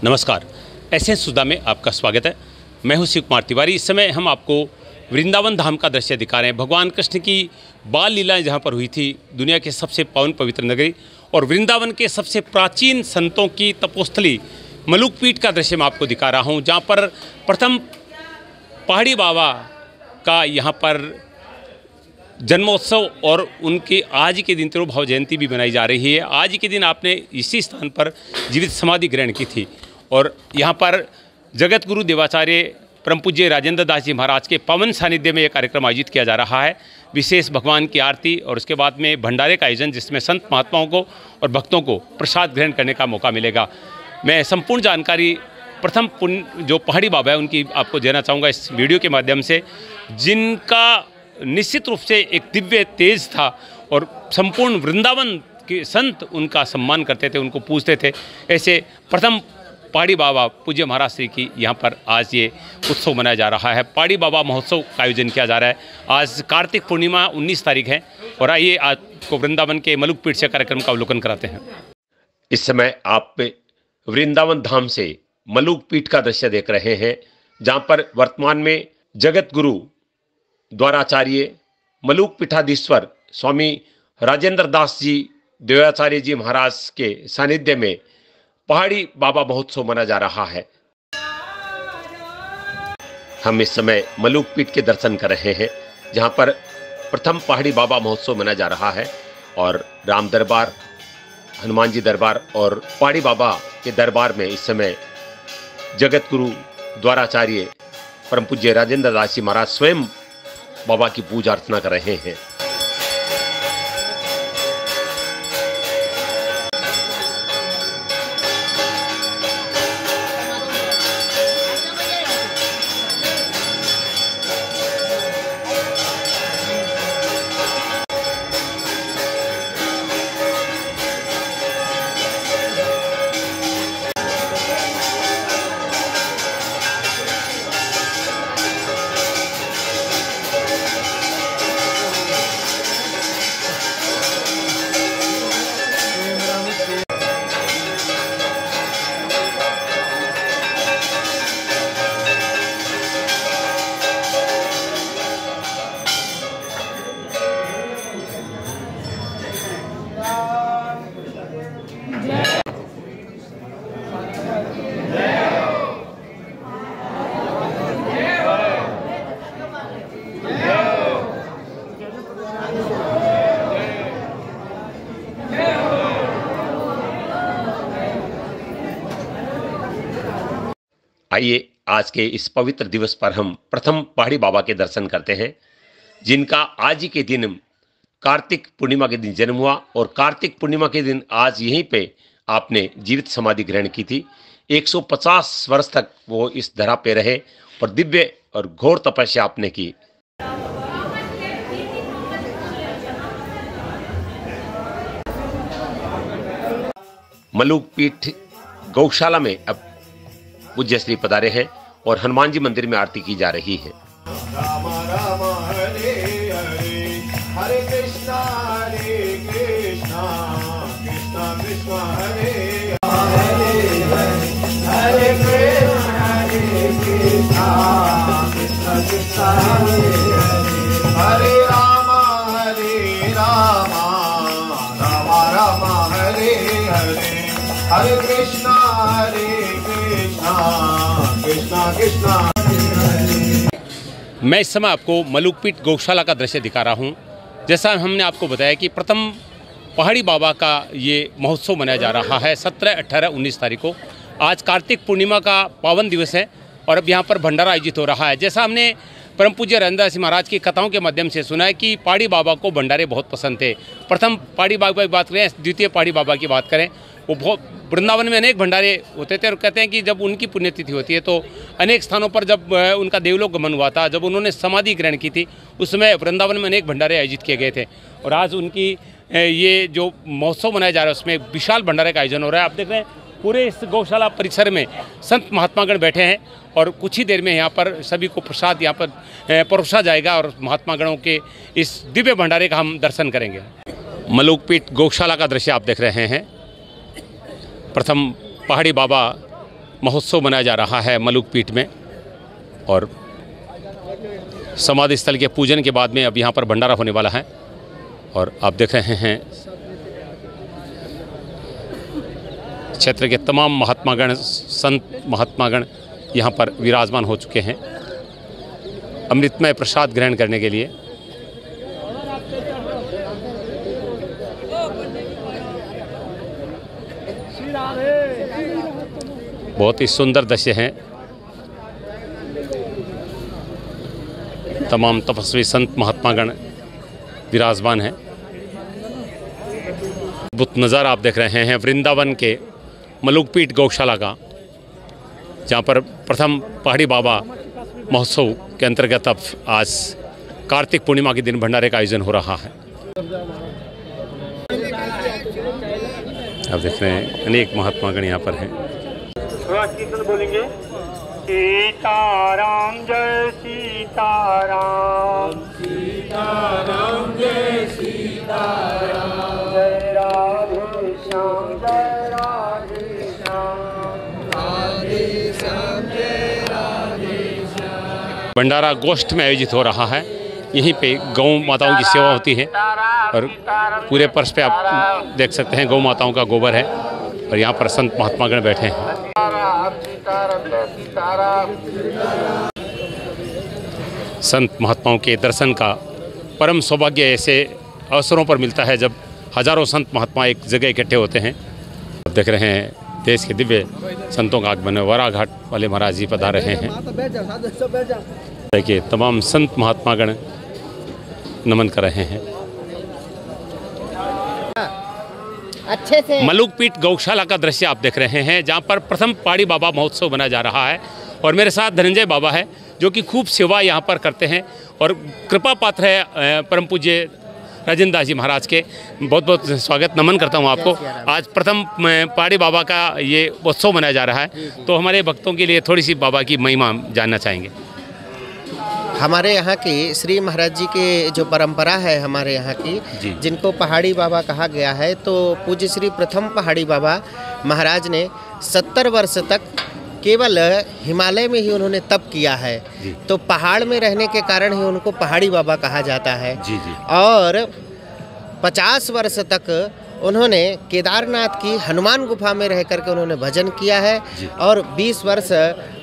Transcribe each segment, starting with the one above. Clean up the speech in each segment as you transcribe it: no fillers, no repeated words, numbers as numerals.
नमस्कार, एसएस सुधा में आपका स्वागत है। मैं हूं शिव कुमार तिवारी। इस समय हम आपको वृंदावन धाम का दृश्य दिखा रहे हैं। भगवान कृष्ण की बाल लीलाएं जहां पर हुई थी, दुनिया के सबसे पावन पवित्र नगरी और वृंदावन के सबसे प्राचीन संतों की तपोस्थली मलुकपीठ का दृश्य मैं आपको दिखा रहा हूं, जहां पर प्रथम पहाड़ी बाबा का यहाँ पर जन्मोत्सव और उनके आज के दिन तिरुभाव जयंती भी मनाई जा रही है। आज के दिन आपने इसी स्थान पर जीवित समाधि ग्रहण की थी और यहाँ पर जगत गुरु देवाचार्य परम पूज्य राजेंद्र दास जी महाराज के पावन सानिध्य में यह कार्यक्रम आयोजित किया जा रहा है। विशेष भगवान की आरती और उसके बाद में भंडारे का आयोजन, जिसमें संत महात्माओं को और भक्तों को प्रसाद ग्रहण करने का मौका मिलेगा। मैं संपूर्ण जानकारी प्रथम जो पहाड़ी बाबा है उनकी आपको देना चाहूँगा इस वीडियो के माध्यम से, जिनका निश्चित रूप से एक दिव्य तेज था और संपूर्ण वृंदावन के संत उनका सम्मान करते थे, उनको पूजते थे। ऐसे प्रथम पहाड़ी बाबा पूज्य महाराज श्री की यहाँ पर आज ये उत्सव मनाया जा रहा है। पहाड़ी बाबा महोत्सव का आयोजन किया जा रहा है। आज कार्तिक पूर्णिमा 19 तारीख है और आइए आपको वृंदावन के मलुकपीठ से कार्यक्रम का अवलोकन कराते हैं। इस समय आप वृंदावन धाम से मलुकपीठ का दृश्य देख रहे हैं, जहाँ पर वर्तमान में जगत गुरु द्वाराचार्य मलुकपीठाधीश्वर स्वामी राजेंद्र दास जी देवाचार्य जी महाराज के सानिध्य में पहाड़ी बाबा महोत्सव मनाया जा रहा है। हम इस समय मलुकपीठ के दर्शन कर रहे हैं, जहां पर प्रथम पहाड़ी बाबा महोत्सव मनाया जा रहा है और राम दरबार, हनुमान जी दरबार और पहाड़ी बाबा के दरबार में इस समय जगत गुरु द्वाराचार्य परम पूज्य राजेंद्र दास जी महाराज स्वयं बाबा की पूजा अर्चना कर रहे हैं। आइए आज के इस पवित्र दिवस पर हम प्रथम पहाड़ी बाबा के दर्शन करते हैं, जिनका आज ही के दिन कार्तिक पूर्णिमा के दिन जन्म हुआ और कार्तिक पूर्णिमा के दिन आज यहीं पे आपने जीवित समाधि ग्रहण की थी। 150 वर्ष तक वो इस धरा पे रहे और दिव्य और घोर तपस्या आपने की। मलुकपीठ गौशाला में अब पूज्य श्री पधारे हैं और हनुमान जी मंदिर में आरती की जा रही है। राम राम हरे हरे, हरे कृष्णा कृष्णा कृष्णा हरे हरे, हरे कृष्णा कृष्णा कृष्णा हरे हरे, हरे राम राम राम हरे हरे, हरे कृष्णा कृष्णा कृष्णा। मैं इस समय आपको मलुकपीठ गौशाला का दृश्य दिखा रहा हूँ। जैसा हमने आपको बताया कि प्रथम पहाड़ी बाबा का ये महोत्सव मनाया जा रहा है 17, 18, 19 तारीख को। आज कार्तिक पूर्णिमा का पावन दिवस है और अब यहाँ पर भंडारा आयोजित हो रहा है। जैसा हमने परम पूज्य राजेंद्र दास जी महाराज की कथाओं के माध्यम से सुना है कि पहाड़ी बाबा को भंडारे बहुत पसंद थे। प्रथम पहाड़ी बाबा की बात करें, द्वितीय पहाड़ी बाबा की बात करें, वो बहुत वृंदावन में अनेक भंडारे होते थे और कहते हैं कि जब उनकी पुण्यतिथि होती है तो अनेक स्थानों पर जब उनका देवलोक गमन हुआ था, जब उन्होंने समाधि ग्रहण की थी, उस समय वृंदावन में अनेक भंडारे आयोजित किए गए थे और आज उनकी ये जो महोत्सव मनाया जा रहा है उसमें विशाल भंडारे का आयोजन हो रहा है। आप देख रहे हैं पूरे इस गौशाला परिसर में संत महात्मागण बैठे हैं और कुछ ही देर में यहाँ पर सभी को प्रसाद यहाँ पर परोसा जाएगा और महात्मागणों के इस दिव्य भंडारे का हम दर्शन करेंगे। मलुकपीठ गौशाला का दृश्य आप देख रहे हैं। प्रथम पहाड़ी बाबा महोत्सव मनाया जा रहा है मलुक पीठ में। और समाधि स्थल के पूजन के बाद में अब यहाँ पर भंडारा होने वाला है। और आप देख रहे हैं क्षेत्र के तमाम महात्मागण, संत महात्मागण यहाँ पर विराजमान हो चुके हैं अमृतमय प्रसाद ग्रहण करने के लिए। बहुत ही सुंदर दृश्य हैं। तमाम तपस्वी संत महात्मागण विराजमान हैं। अद्भुत नज़ारा आप देख रहे हैं वृंदावन के मलुक पीठ गौशाला का, जहाँ पर प्रथम पहाड़ी बाबा महोत्सव के अंतर्गत अब आज कार्तिक पूर्णिमा के दिन भंडारे का आयोजन हो रहा है। आप देख रहे हैं अनेक महात्मागण यहाँ पर हैं। बोलेंगे सीताराम जय सीताराम, सीताराम जय सीताराम, जय राधे श्याम जय राधे श्याम, राधे श्याम जय राधे श्याम। भंडारा गोष्ठ में आयोजित हो रहा है। यहीं पे गौ माताओं की सेवा होती है और पूरे पर्स पे आप देख सकते हैं गौ माताओं का गोबर है। और यहाँ पर संत महात्मागण बैठे हैं। संत महात्माओं के दर्शन का परम सौभाग्य ऐसे अवसरों पर मिलता है जब हजारों संत महात्मा एक जगह इकट्ठे होते हैं। आप देख रहे हैं देश के दिव्य संतों का आगमन वराघाट वाले महाराज जी पधार रहे हैं। देखिए तमाम संत महात्मागण नमन कर रहे हैं। अच्छे से मलुक पीठ गौशाला का दृश्य आप देख रहे हैं, जहाँ पर प्रथम पहाड़ी बाबा महोत्सव मनाया जा रहा है। और मेरे साथ धनंजय बाबा है जो कि खूब सेवा यहाँ पर करते हैं और कृपा पात्र है परम पूज्य राजेंद्र दास जी महाराज के। बहुत बहुत स्वागत नमन करता हूँ आपको। आज प्रथम पहाड़ी बाबा का ये उत्सव मनाया जा रहा है, तो हमारे भक्तों के लिए थोड़ी सी बाबा की महिमा जानना चाहेंगे। हमारे यहाँ की श्री महाराज जी के जो परंपरा है हमारे यहाँ की, जिनको पहाड़ी बाबा कहा गया है, तो पूज्य श्री प्रथम पहाड़ी बाबा महाराज ने 70 वर्ष तक केवल हिमालय में ही उन्होंने तप किया है। तो पहाड़ में रहने के कारण ही उनको पहाड़ी बाबा कहा जाता है। और 50 वर्ष तक उन्होंने केदारनाथ की हनुमान गुफा में रह करके उन्होंने भजन किया है। और 20 वर्ष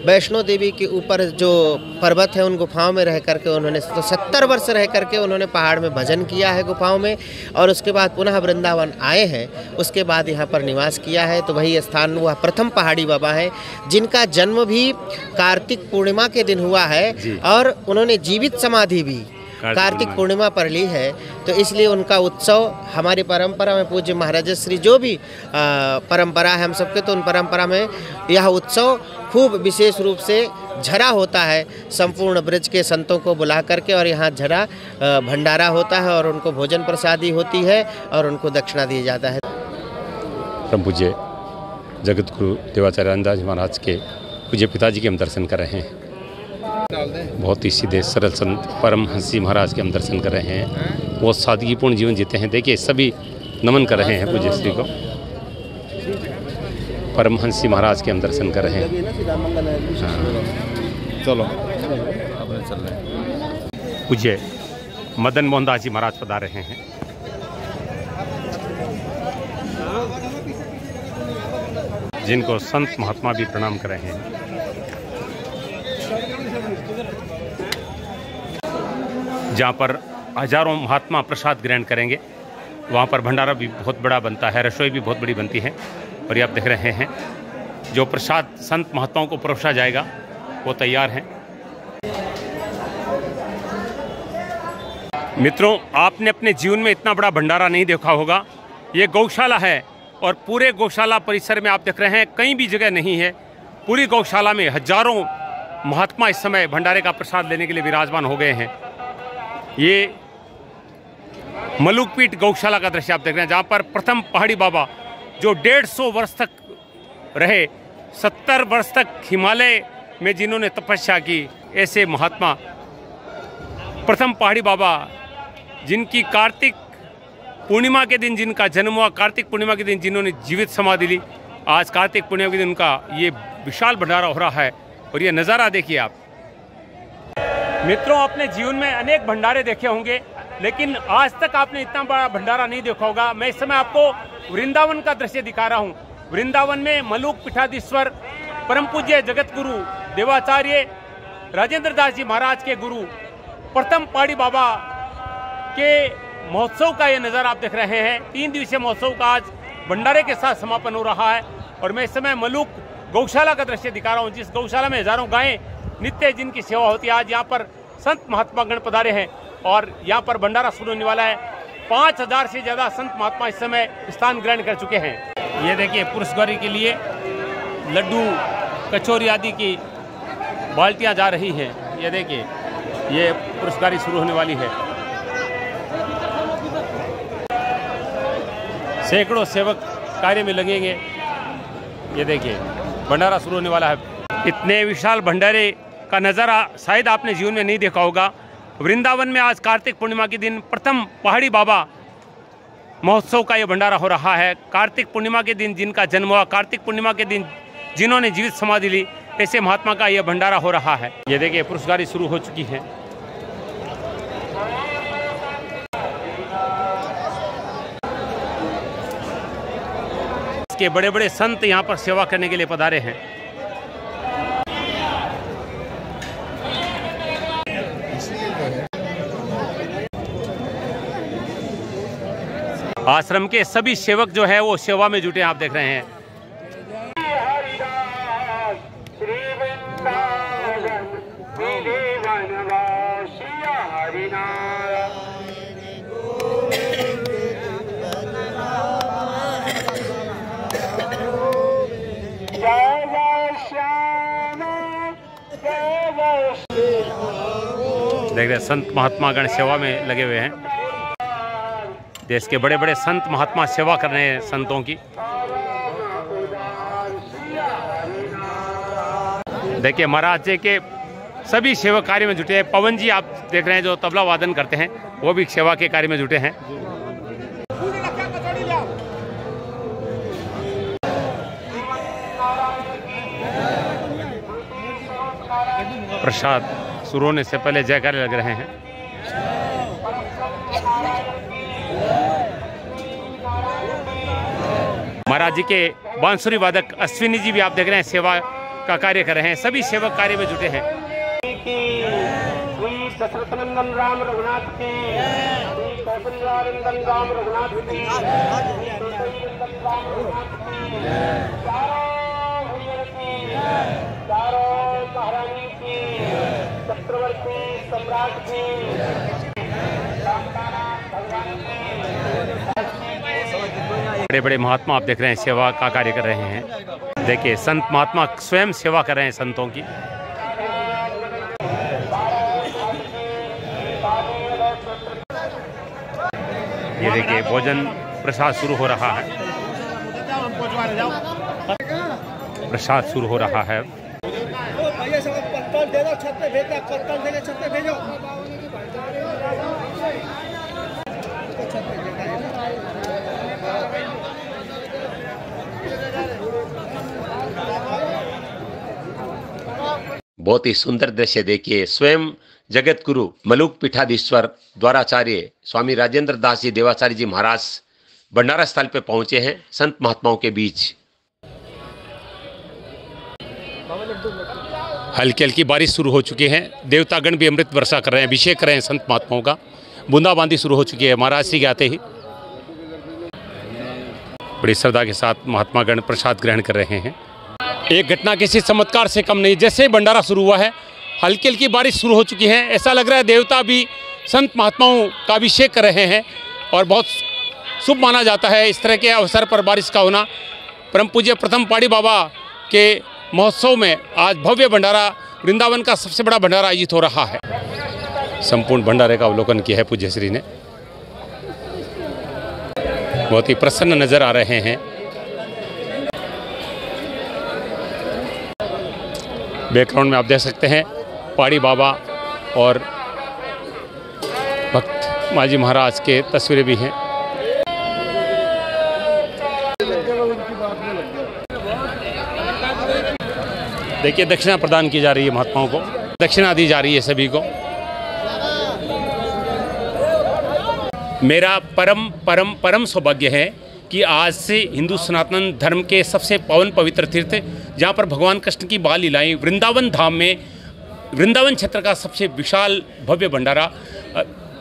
वैष्णो देवी के ऊपर जो पर्वत है उन गुफाओं में रह करके उन्होंने, तो 70 वर्ष रह करके उन्होंने पहाड़ में भजन किया है गुफाओं में। और उसके बाद पुनः वृंदावन आए हैं, उसके बाद यहाँ पर निवास किया है। तो वही स्थान वह प्रथम पहाड़ी बाबा है, जिनका जन्म भी कार्तिक पूर्णिमा के दिन हुआ है और उन्होंने जीवित समाधि भी कार्तिक पूर्णिमा पर ली है। तो इसलिए उनका उत्सव हमारी परंपरा में पूज्य महाराज श्री जो भी परंपरा है हम सबके, तो उन परंपरा में यह उत्सव खूब विशेष रूप से झरा होता है। संपूर्ण ब्रज के संतों को बुला करके और यहाँ झरा भंडारा होता है और उनको भोजन प्रसादी होती है और उनको दक्षिणा दिया जाता है। परम पूज्य जगत गुरु देवाचार्य रामदास महाराज के पूज्य पिताजी के हम दर्शन कर रहे हैं। बहुत ही सीधे सरल संत परमहंसी महाराज के हम दर्शन कर रहे हैं। बहुत सादगीपूर्ण जीवन जीते हैं। देखिए सभी नमन कर रहे हैं पूज्य श्री को। परमहंसी महाराज के हम दर्शन कर रहे हैं। चलो पूज्य मदन मोहन दास जी महाराज पधार रहे हैं। जिनको संत महात्मा भी प्रणाम कर रहे हैं। जहाँ पर हजारों महात्मा प्रसाद ग्रहण करेंगे, वहाँ पर भंडारा भी बहुत बड़ा बनता है, रसोई भी बहुत बड़ी बनती है। और ये आप देख रहे हैं जो प्रसाद संत महात्माओं को परोसा जाएगा वो तैयार हैं। मित्रों, आपने अपने जीवन में इतना बड़ा भंडारा नहीं देखा होगा। ये गौशाला है और पूरे गौशाला परिसर में आप देख रहे हैं कहीं भी जगह नहीं है। पूरी गौशाला में हजारों महात्मा इस समय भंडारे का प्रसाद लेने के लिए विराजमान हो गए हैं। ये मलुक पीठ गौशाला का दृश्य आप देख रहे हैं, जहाँ पर प्रथम पहाड़ी बाबा जो 150 वर्ष तक रहे, 70 वर्ष तक हिमालय में जिन्होंने तपस्या की, ऐसे महात्मा प्रथम पहाड़ी बाबा जिनकी कार्तिक पूर्णिमा के दिन जिनका जन्म हुआ, कार्तिक पूर्णिमा के दिन जिन्होंने जीवित समाधि ली, आज कार्तिक पूर्णिमा के दिन उनका ये विशाल भंडारा हो रहा है और ये नज़ारा देखिए आप। मित्रों, अपने जीवन में अनेक भंडारे देखे होंगे, लेकिन आज तक आपने इतना बड़ा भंडारा नहीं देखा होगा। मैं इस समय आपको वृंदावन का दृश्य दिखा रहा हूँ। वृंदावन में मलुक पीठाधीश्वर परम पूज्य जगत गुरु देवाचार्य राजेंद्र दास जी महाराज के गुरु प्रथम पहाड़ी बाबा के महोत्सव का ये नज़ारा आप देख रहे हैं। 3 दिवसीय महोत्सव का आज भंडारे के साथ समापन हो रहा है और मैं इस समय मलुक गौशाला का दृश्य दिखा रहा हूँ, जिस गौशाला में हजारों गायें नित्य जिनकी सेवा होती है। आज यहाँ पर संत महात्मा गण पधारे हैं और यहाँ पर भंडारा शुरू होने वाला है। 5000 से ज़्यादा संत महात्मा इस समय स्थान ग्रहण कर चुके हैं। ये देखिए, पुरस्कारी के लिए लड्डू कचौरी आदि की बाल्टियाँ जा रही हैं। ये देखिए, ये पुरस्कारी शुरू होने वाली है। सैकड़ों सेवक कार्य में लगेंगे। ये देखिए, भंडारा शुरू होने वाला है। इतने विशाल भंडारे का नज़ारा शायद आपने जीवन में नहीं देखा होगा। वृंदावन में आज कार्तिक पूर्णिमा के दिन प्रथम पहाड़ी बाबा महोत्सव का ये भंडारा हो रहा है। कार्तिक पूर्णिमा के दिन जिनका जन्म हुआ, कार्तिक पूर्णिमा के दिन जिन्होंने जीवित समाधि ली, ऐसे महात्मा का यह भंडारा हो रहा है। ये देखिए, पुरस्कारी शुरू हो चुकी है। इसके बड़े बड़े संत यहाँ पर सेवा करने के लिए पधारे हैं। आश्रम के सभी सेवक जो है वो सेवा में जुटे, आप देख रहे हैं। देख रहे संत महात्मा गण सेवा में लगे हुए हैं। देश के बड़े बड़े संत महात्मा सेवा कर रहे हैं संतों की। देखिए, महाराज जी के सभी सेवा कार्य में जुटे हैं। पवन जी आप देख रहे हैं जो तबला वादन करते हैं, वो भी सेवा के कार्य में जुटे हैं। प्रसाद शुरू होने से पहले जयकारे लग रहे हैं। महाराज जी के बांसुरी वादक अश्विनी जी भी आप देख रहे हैं सेवा का कार्य कर रहे हैं। सभी सेवक कार्य में जुटे हैं। दशरथनंदन राम रघुनाथ की, कौशल्यानंदन राम रघुनाथ की, चारों महारानी की, चक्रवर्ती सम्राट की, बड़े बड़े महात्मा आप देख रहे हैं सेवा का कार्य कर रहे हैं। देखिए, संत महात्मा स्वयं सेवा कर रहे हैं संतों की। ये देखिए, भोजन प्रसाद शुरू हो रहा है। प्रसाद शुरू हो रहा है। बहुत ही सुंदर दृश्य देखिए। स्वयं जगत गुरु मलुक पीठाधीश्वर द्वाराचार्य स्वामी राजेंद्र दास जी देवाचार्य जी महाराज भंडारा स्थल पे पहुंचे हैं संत महात्माओं के बीच। हल्की हल्की बारिश शुरू हो चुकी है। देवतागण भी अमृत वर्षा कर रहे हैं, अभिषेक कर रहे हैं संत महात्माओं का। बूंदाबांदी शुरू हो चुकी है। महाराज श्री के आते ही बड़ी श्रद्धा के साथ महात्मा गण प्रसाद ग्रहण कर रहे हैं। एक घटना किसी चमत्कार से कम नहीं। जैसे ही भंडारा शुरू हुआ है, हल्की हल्की बारिश शुरू हो चुकी है। ऐसा लग रहा है देवता भी संत महात्माओं का अभिषेक कर रहे हैं और बहुत शुभ माना जाता है इस तरह के अवसर पर बारिश का होना। परम पूज्य प्रथम पहाड़ी बाबा के महोत्सव में आज भव्य भंडारा, वृंदावन का सबसे बड़ा भंडारा आयोजित हो रहा है। संपूर्ण भंडारे का अवलोकन किया है पूज्य श्री ने। बहुत ही प्रसन्न नजर आ रहे हैं। बैकग्राउंड में आप देख सकते हैं पहाड़ी बाबा और भक्त माजी महाराज के तस्वीरें भी हैं। देखिए दक्षिणा प्रदान की जा रही है महात्माओं को, दक्षिणा दी जा रही है सभी को। मेरा परम परम परम सौभाग्य है कि आज से हिंदू सनातन धर्म के सबसे पावन पवित्र तीर्थ जहाँ पर भगवान कृष्ण की बाल लीलाएं वृंदावन धाम में, वृंदावन क्षेत्र का सबसे विशाल भव्य भंडारा,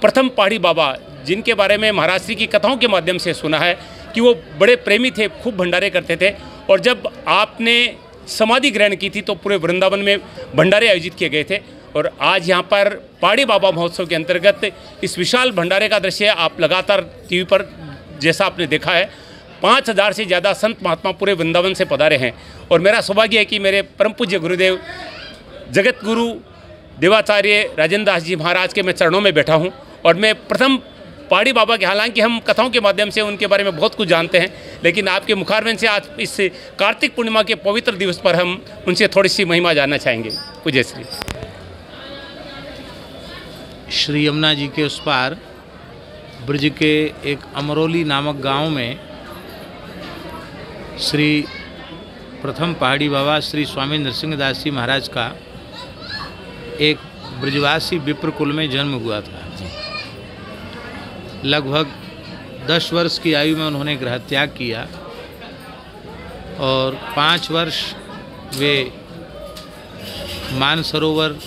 प्रथम पहाड़ी बाबा जिनके बारे में महाराज श्री की कथाओं के माध्यम से सुना है कि वो बड़े प्रेमी थे, खूब भंडारे करते थे। और जब आपने समाधि ग्रहण की थी तो पूरे वृंदावन में भंडारे आयोजित किए गए थे। और आज यहाँ पर पहाड़ी बाबा महोत्सव के अंतर्गत इस विशाल भंडारे का दृश्य आप लगातार टीवी पर जैसा आपने देखा है, 5000 से ज़्यादा संत महात्मा पूरे वृंदावन से पधारे हैं। और मेरा सौभाग्य है कि मेरे परम पूज्य गुरुदेव जगत गुरु देवाचार्य राजेंद्र दास जी महाराज के मैं चरणों में बैठा हूँ। और मैं प्रथम पहाड़ी बाबा के, हालांकि हम कथाओं के माध्यम से उनके बारे में बहुत कुछ जानते हैं, लेकिन आपके मुखारविंद से आज इस कार्तिक पूर्णिमा के पवित्र दिवस पर हम उनसे थोड़ी सी महिमा जानना चाहेंगे। पूज्य श्री यमुना जी के उस पार ब्रज के एक अमरोली नामक गांव में श्री प्रथम पहाड़ी बाबा श्री स्वामी नरसिंहदास जी महाराज का एक ब्रजवासी विप्र कुल में जन्म हुआ था। लगभग 10 वर्ष की आयु में उन्होंने गृह त्याग किया और 5 वर्ष वे मानसरोवर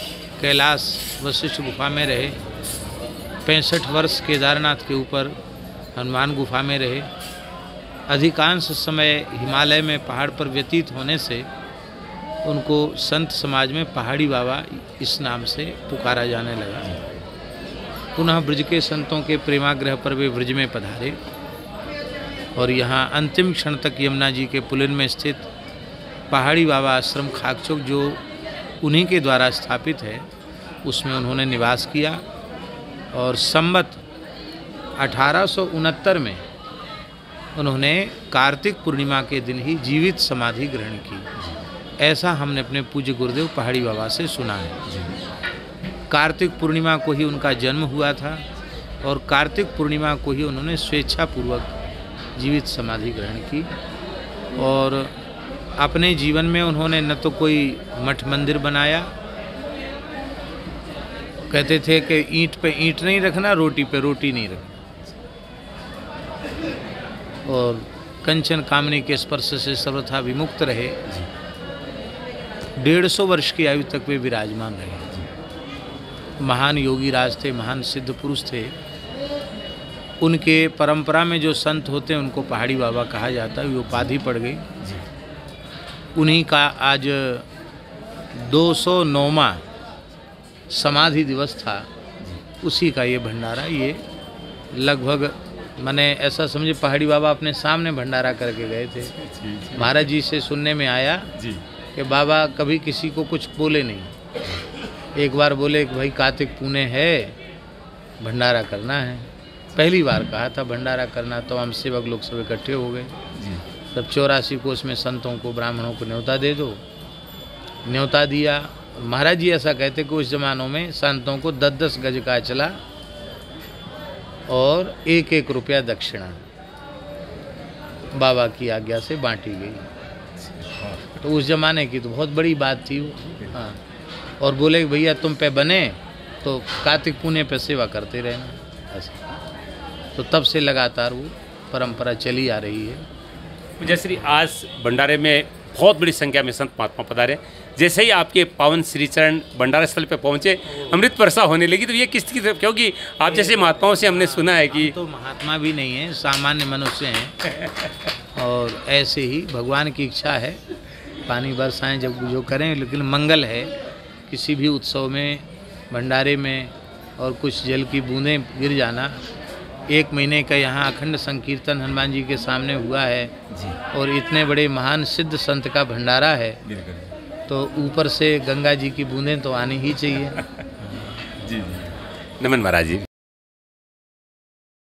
कैलाश वशिष्ठ गुफा में रहे। 65 वर्ष केदारनाथ के ऊपर हनुमान गुफा में रहे। अधिकांश समय हिमालय में पहाड़ पर व्यतीत होने से उनको संत समाज में पहाड़ी बाबा इस नाम से पुकारा जाने लगा। पुनः ब्रज के संतों के प्रेमाग्रह पर वे ब्रज में पधारे और यहाँ अंतिम क्षण तक यमुना जी के पुलिन में स्थित पहाड़ी बाबा आश्रम खाकचौक जो उन्हीं के द्वारा स्थापित है उसमें उन्होंने निवास किया। और संवत 1869 में उन्होंने कार्तिक पूर्णिमा के दिन ही जीवित समाधि ग्रहण की। ऐसा हमने अपने पूज्य गुरुदेव पहाड़ी बाबा से सुना है। कार्तिक पूर्णिमा को ही उनका जन्म हुआ था और कार्तिक पूर्णिमा को ही उन्होंने स्वेच्छापूर्वक जीवित समाधि ग्रहण की। और अपने जीवन में उन्होंने न तो कोई मठ मंदिर बनाया, कहते थे कि ईंट पे ईंट नहीं रखना, रोटी पे रोटी नहीं रखना, और कंचन कामनी के स्पर्श से सर्वथा विमुक्त रहे। 150 वर्ष की आयु तक वे विराजमान रहे। महान योगी राज थे, महान सिद्ध पुरुष थे। उनके परंपरा में जो संत होते हैं उनको पहाड़ी बाबा कहा जाता है, वो उपाधि पड़ गई। उन्हीं का आज 209वां समाधि दिवस था, उसी का ये भंडारा। ये लगभग मैंने ऐसा समझे पहाड़ी बाबा अपने सामने भंडारा करके गए थे। महाराज जी से सुनने में आया कि बाबा कभी किसी को कुछ बोले नहीं। एक बार बोले कि भाई कार्तिक पूर्णे है, भंडारा करना है। पहली बार कहा था भंडारा करना, तो हम सेवक लोग सब इकट्ठे हो गए। तब 84 कोस में संतों को ब्राह्मणों को न्योता दे दो। न्योता दिया। महाराज जी ऐसा कहते कि उस जमानों में संतों को 10-10 गज का चला और 1-1 रुपया दक्षिणा बाबा की आज्ञा से बांटी गई। तो उस जमाने की तो बहुत बड़ी बात थी वो। हाँ, और बोले कि भैया तुम पे बने तो कार्तिक पुण्य पे सेवा करते रहना। ऐसा तो तब से लगातार वो परंपरा चली आ रही है। जैसे आज भंडारे में बहुत बड़ी संख्या में संत महात्मा पधारे। जैसे ही आपके पावन श्री चरण भंडारा स्थल पे पहुंचे, अमृत वर्षा होने लगी। तो ये किसकी तरफ, क्योंकि आप जैसे महात्माओं से हमने सुना है कि तो महात्मा भी नहीं है, सामान्य मनुष्य हैं। और ऐसे ही भगवान की इच्छा है पानी बरसाएं जब जो करें, लेकिन मंगल है किसी भी उत्सव में, भंडारे में और कुछ जल की बूंदें गिर जाना। 1 महीने का यहाँ अखंड संकीर्तन हनुमान जी के सामने हुआ है और इतने बड़े महान सिद्ध संत का भंडारा है, तो ऊपर से गंगा जी की बूंदें तो आनी ही चाहिए। नमन महाराज जी।